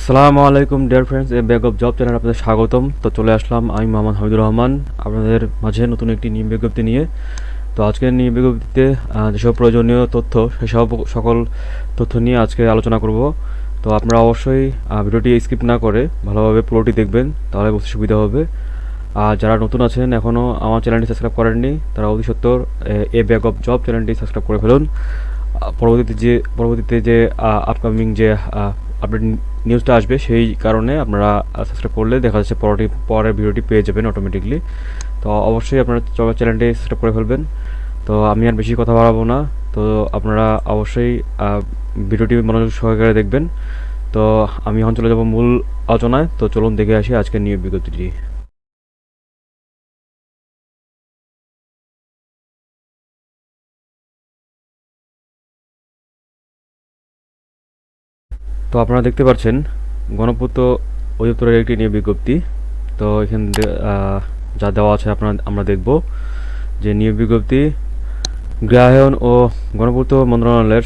আসসালামু আলাইকুম dear friends, A bag of job চ্যানেলে আপনাদের স্বাগতম। তো চলে আসলাম আমি মোহাম্মদ হামিদুর রহমান আপনাদের মাঝে নতুন একটি নিয়োগ বিজ্ঞপ্তি নিয়ে। তো আজকের নিয়োগ বিজ্ঞপ্তিতে যেসব প্রয়োজনীয় তথ্য সেসব সকল তথ্য নিয়ে আজকে আলোচনা করব। তো আপনারা অবশ্যই ভিডিওটি স্কিপ না করে ভালোভাবে পুরোটি দেখবেন, তাহলে বুঝতে সুবিধা হবে। আর যারা নতুন আছেন এখনও আমার চ্যানেলটি সাবস্ক্রাইব করেননি তারা অতি সত্বর এ ব্যাগ অফ জব চ্যানেলটি সাবস্ক্রাইব করে ফেলুন। পরবর্তীতে যে আপকামিং যে আপডেট নিউজটা আসবে সেই কারণে আপনারা সাবস্ক্রাইব করলে দেখা যাচ্ছে পরের ভিডিওটি পেয়ে যাবেন অটোমেটিকলি। তো অবশ্যই আপনারা চ্যানেলটি সাবস্ক্রাইব করে ফেলবেন। তো আমি আর বেশি কথা বাড়াবো না, তো আপনারা অবশ্যই ভিডিওটি মনোযোগ সহকারে দেখবেন। তো আমি এখন চলে যাব মূল আলোচনায়। তো চলুন দেখে আসি আজকের নিয়োগ বিজ্ঞপ্তিটি। তো আপনারা দেখতে পাচ্ছেন গণপূর্ত অধিদপ্তরের একটি নিয়োগ বিজ্ঞপ্তি। তো এখানে যা দেওয়া আছে আমরা দেখব যে নিয়োগ বিজ্ঞপ্তি গৃহায়ন ও গণপূর্ত মন্ত্রণালয়ের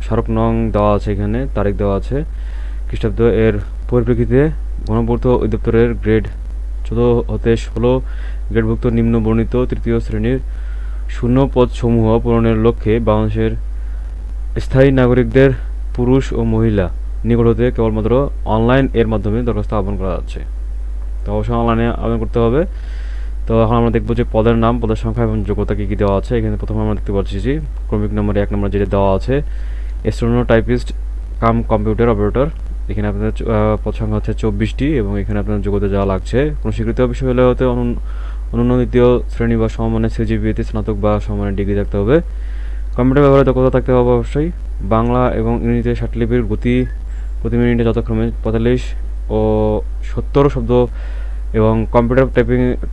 স্মারক নং দেওয়া আছে, এখানে তারিখ দেওয়া আছে খ্রিস্টাব্দ। এর পরিপ্রেক্ষিতে গণপূর্ত অধিদপ্তরের গ্রেড 14 হতে 16 গ্রেডভুক্ত নিম্ন বর্ণিত তৃতীয় শ্রেণীর শূন্য পদসমূহ পূরণের লক্ষ্যে বাংলাদেশের স্থায়ী নাগরিকদের পুরুষ ও মহিলা নিকট হতে কেবলমাত্র অনলাইন এর মাধ্যমে দরখাস্ত আহ্বান করা যাচ্ছে। তো অবশ্যই অনলাইনে আবেদন করতে হবে। তো এখন আমরা দেখবো যে পদের নাম, পদের সংখ্যা এবং যোগ্যতা কী কী দেওয়া আছে। এখানে প্রথমে আমরা দেখতে পাচ্ছি যে ক্রমিক নম্বরে 1 নম্বর যেটা দেওয়া আছে steno typist cum computer operator. এখানে আপনাদের পদ সংখ্যা হচ্ছে 24টি এবং এখানে আপনার যোগ্যতা যাওয়া লাগছে কোনো স্বীকৃত বিশ্ববিদ্যালয় হতে অনন্য দ্বিতীয় শ্রেণী বা সমমানের সিজিপিএতে স্নাতক বা সমমানের ডিগ্রি থাকতে হবে। কম্পিউটার ব্যবহারে দক্ষতা থাকতে হবে অবশ্যই। বাংলা এবং ইংরেজিতে ষাটলিপির গতি প্রতি মিনিটে যথাক্রমে 45 ও 70 শব্দ এবং কম্পিউটার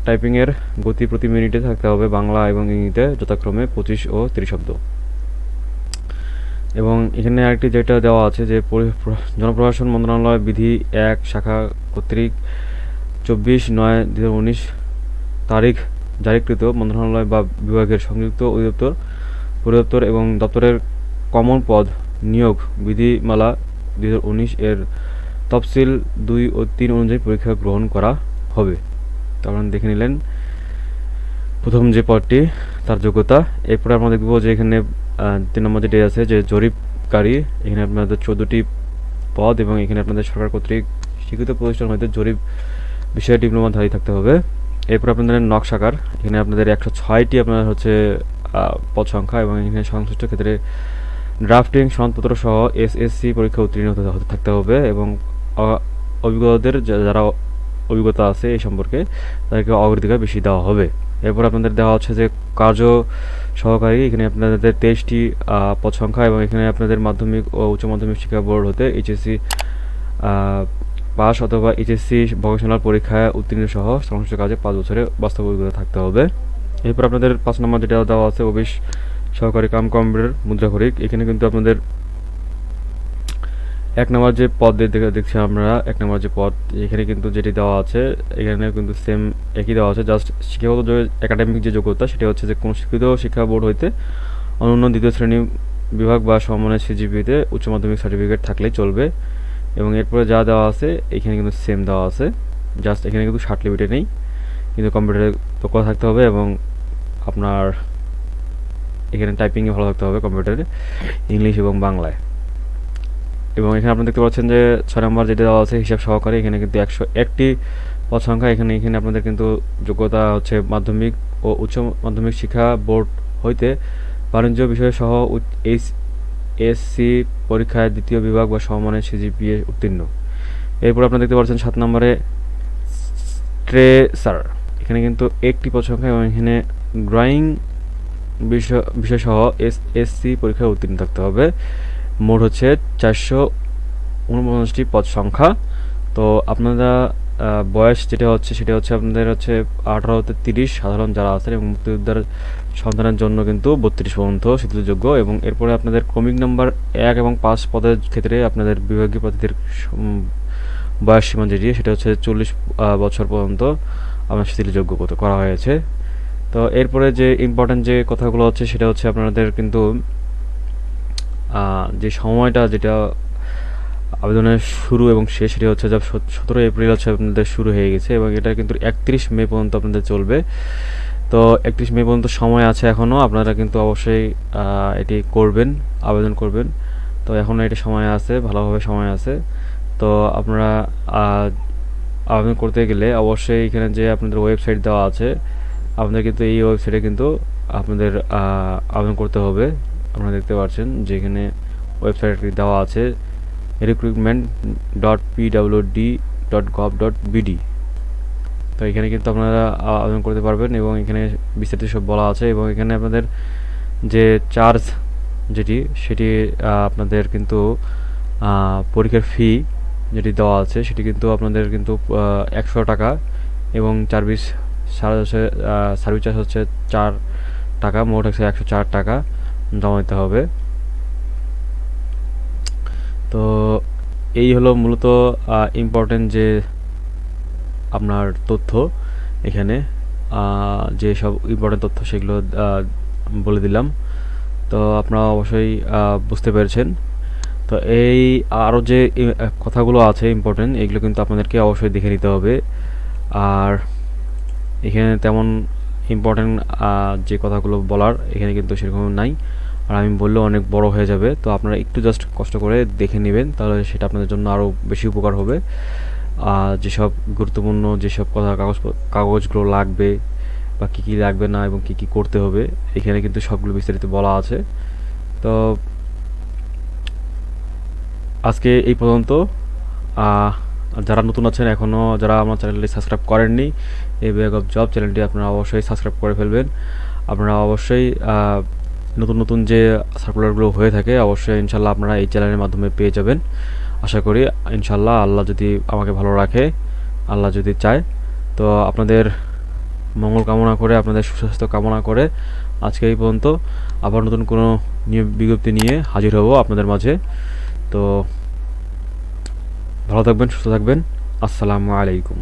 টাইপিংয়ের গতি প্রতি মিনিটে থাকতে হবে বাংলা এবং ইংরেজিতে যথাক্রমে 25 ও 30 শব্দ। এবং এখানে আরেকটি যেটা দেওয়া আছে যে জনপ্রশাসন মন্ত্রণালয় বিধি 1 শাখা কর্তৃক 24/9/2019 তারিখ জারিকৃত মন্ত্রণালয় বা বিভাগের সংযুক্ত পরিদপ্তর এবং দপ্তরের কমন পদ নিয়োগ বিধিমালা 2019 এর তফসিল 2 ও 3 অনুযায়ী পরীক্ষা গ্রহণ করা হবে। তো আপনারা দেখে নিলেন প্রথম যে পদটি তার যোগ্যতা। এরপরে আমরা দেখব যে এখানে 3 নম্বর যেটি আছে যে জরিপকারী। এখানে আপনাদের 14টি পদ এবং এখানে আপনাদের সরকার কর্তৃক স্বীকৃত প্রতিষ্ঠান হইতে জরিপ বিষয়ে ডিপ্লোমাধারী থাকতে হবে। এরপর আপনাদের নকশাকার, এখানে আপনাদের 106টি আপনার হচ্ছে পদ সংখ্যা এবং এখানে সংশ্লিষ্ট ক্ষেত্রে ড্রাফটিং সনদপত্র সহ এসএসসি পরীক্ষা উত্তীর্ণ হতে থাকতে হবে এবং অভিজ্ঞতাদের যারা অভিজ্ঞতা আছে এই সম্পর্কে তাদেরকে অগ্রাধিকার বেশি দেওয়া হবে। এরপর আপনাদের দেওয়া হচ্ছে যে কার্য সহকারী। এখানে আপনাদের 23টি পদ সংখ্যা এবং এখানে আপনাদের মাধ্যমিক ও উচ্চ মাধ্যমিক শিক্ষা বোর্ড হতে এইচএসসি পাস অথবা এইচএসসি ভোকেশনাল পরীক্ষায় উত্তীর্ণ সহ সংশ্লিষ্ট কাজে 5 বছরের বাস্তব অভিজ্ঞতা থাকতে হবে। এরপর আপনাদের 5 নম্বর যেটা দেওয়া আছে অফিস সহকারী কাম কম্পিউটার মুদ্রাক্ষরিক। এখানে কিন্তু আপনাদের 1 নম্বর যে পদ দেখছি আমরা 1 নম্বর যে পদ এখানে কিন্তু যেটি দেওয়া আছে এখানে কিন্তু সেম একই দেওয়া আছে, জাস্ট শিক্ষাগত একাডেমিক যে যোগ্যতা সেটা হচ্ছে যে কোনো স্বীকৃত শিক্ষা বোর্ড হইতে অনন্য দ্বিতীয় শ্রেণী বিভাগ বা সমমানের সিজিপিতে উচ্চ মাধ্যমিক সার্টিফিকেট থাকলেই চলবে। এবং এরপরে যা দেওয়া আছে এখানে কিন্তু সেম দেওয়া আছে, জাস্ট এখানে কিন্তু ষাটলিপিটে নেই, কিন্তু কম্পিউটারে দক্ষতা থাকতে হবে এবং আপনার এখানে টাইপিংয়ে ভালো থাকতে হবে কম্পিউটারে, ইংলিশ এবং বাংলায়। এবং এখানে আপনারা দেখতে পাচ্ছেন যে 6 নম্বর যেটা দেওয়া আছে হিসাব সহকারী। এখানে কিন্তু 101টি পদ সংখ্যা। এখানে আপনাদের কিন্তু যোগ্যতা হচ্ছে মাধ্যমিক ও উচ্চ মাধ্যমিক শিক্ষা বোর্ড হইতে বাণিজ্য বিষয় সহ এইচএসসি পরীক্ষায় দ্বিতীয় বিভাগ বা সমমানের সিজিপিএ উত্তীর্ণ। এরপর আপনারা দেখতে পাচ্ছেন 7 নম্বরে ট্রেসার। এখানে কিন্তু 1টি পদ সংখ্যা এবং এখানে ড্রয়িং বিষয় সহ এসএসসি পরীক্ষায় উত্তীর্ণ থাকতে হবে। মোট হচ্ছে 449টি পদ সংখ্যা। তো আপনারা বয়স যেটা হচ্ছে সেটা হচ্ছে আপনাদের হচ্ছে 18 হতে 30 সাধারণ যারা আছেন এবং মুক্তিযোদ্ধার সন্তানের জন্য কিন্তু 32 পর্যন্ত শিথিলযোগ্য। এবং এরপরে আপনাদের ক্রমিক নাম্বার 1 এবং 5 পদের ক্ষেত্রে আপনাদের বিভাগীয় প্রার্থীদের বয়স সীমা যেটি সেটা হচ্ছে 40 বছর পর্যন্ত আপনার শিথিলযোগ্য করা হয়েছে। তো এরপরে যে ইম্পর্টেন্ট যে কথাগুলো হচ্ছে সেটা হচ্ছে আপনাদের কিন্তু যে সময়টা যেটা আবেদনের শুরু এবং শেষ সেটি হচ্ছে যা 17 এপ্রিল হচ্ছে আপনাদের শুরু হয়ে গেছে এবং এটা কিন্তু 31 মে পর্যন্ত আপনাদের চলবে। তো 31 মে পর্যন্ত সময় আছে এখনও, আপনারা কিন্তু অবশ্যই এটি করবেন, আবেদন করবেন। তো এখনও এটি সময় আছে, ভালোভাবে সময় আছে। তো আপনারা আবেদন করতে গেলে অবশ্যই এখানে যে আপনাদের ওয়েবসাইট দেওয়া আছে, আপনাদের কিন্তু এই ওয়েবসাইটে কিন্তু আপনাদের আবেদন করতে হবে। আপনারা দেখতে পাচ্ছেন যে এখানে ওয়েবসাইটটি দেওয়া আছে recruitment.pwd.gov.bd। তো এখানে কিন্তু আপনারা আবেদন করতে পারবেন এবং এখানে বিস্তারিত সব বলা আছে এবং এখানে আপনাদের যে চার্জ সেটি আপনাদের কিন্তু পরীক্ষার ফি যেটি দেওয়া আছে সেটি কিন্তু আপনাদের কিন্তু 100 টাকা এবং সার্ভিস চার্জ হচ্ছে 4 টাকা, মোট হচ্ছে 104 টাকা জমা দিতে হবে। তো এই হলো মূলত ইম্পর্টেন্ট যে আপনার তথ্য, এখানে যে সব ইম্পর্টেন্ট তথ্য সেগুলো বলে দিলাম। তো আপনারা অবশ্যই বুঝতে পেরেছেন। তো এই আরও যে কথাগুলো আছে ইম্পর্টেন্ট, এগুলো কিন্তু আপনাদেরকে অবশ্যই দেখে নিতে হবে। আর এখানে তেমন ইম্পর্টেন্ট যে কথাগুলো বলার এখানে কিন্তু সেরকম নাই, আর আমি বললেও অনেক বড় হয়ে যাবে। তো আপনারা একটু জাস্ট কষ্ট করে দেখে নেবেন, তাহলে সেটা আপনাদের জন্য আরও বেশি উপকার হবে। যেসব গুরুত্বপূর্ণ যেসব কাগজগুলো লাগবে বা কী কী লাগবে না এবং কী কী করতে হবে এখানে কিন্তু সবগুলো বিস্তারিত বলা আছে। তো আজকে এই পর্যন্ত। যারা নতুন আছেন এখনও যারা আমার চ্যানেলটি সাবস্ক্রাইব করেননি, এই ব্যাগ অফ জব চ্যানেলটি আপনারা অবশ্যই সাবস্ক্রাইব করে ফেলবেন। আপনারা অবশ্যই নতুন নতুন যে সার্কুলারগুলো হয়ে থাকে অবশ্যই ইনশাল্লাহ আপনারা এই চ্যানেলের মাধ্যমে পেয়ে যাবেন আশা করি। ইনশাল্লাহ আল্লাহ যদি আমাকে ভালো রাখে, আল্লাহ যদি চায়, তো আপনাদের মঙ্গল কামনা করে, আপনাদের সুস্বাস্থ্য কামনা করে আজকে এই পর্যন্ত। আবার নতুন কোনো নিয়োগ বিজ্ঞপ্তি নিয়ে হাজির হব আপনাদের মাঝে। তো ভালো থাকবেন, সুস্থ থাকবেন। আসসালামু আলাইকুম।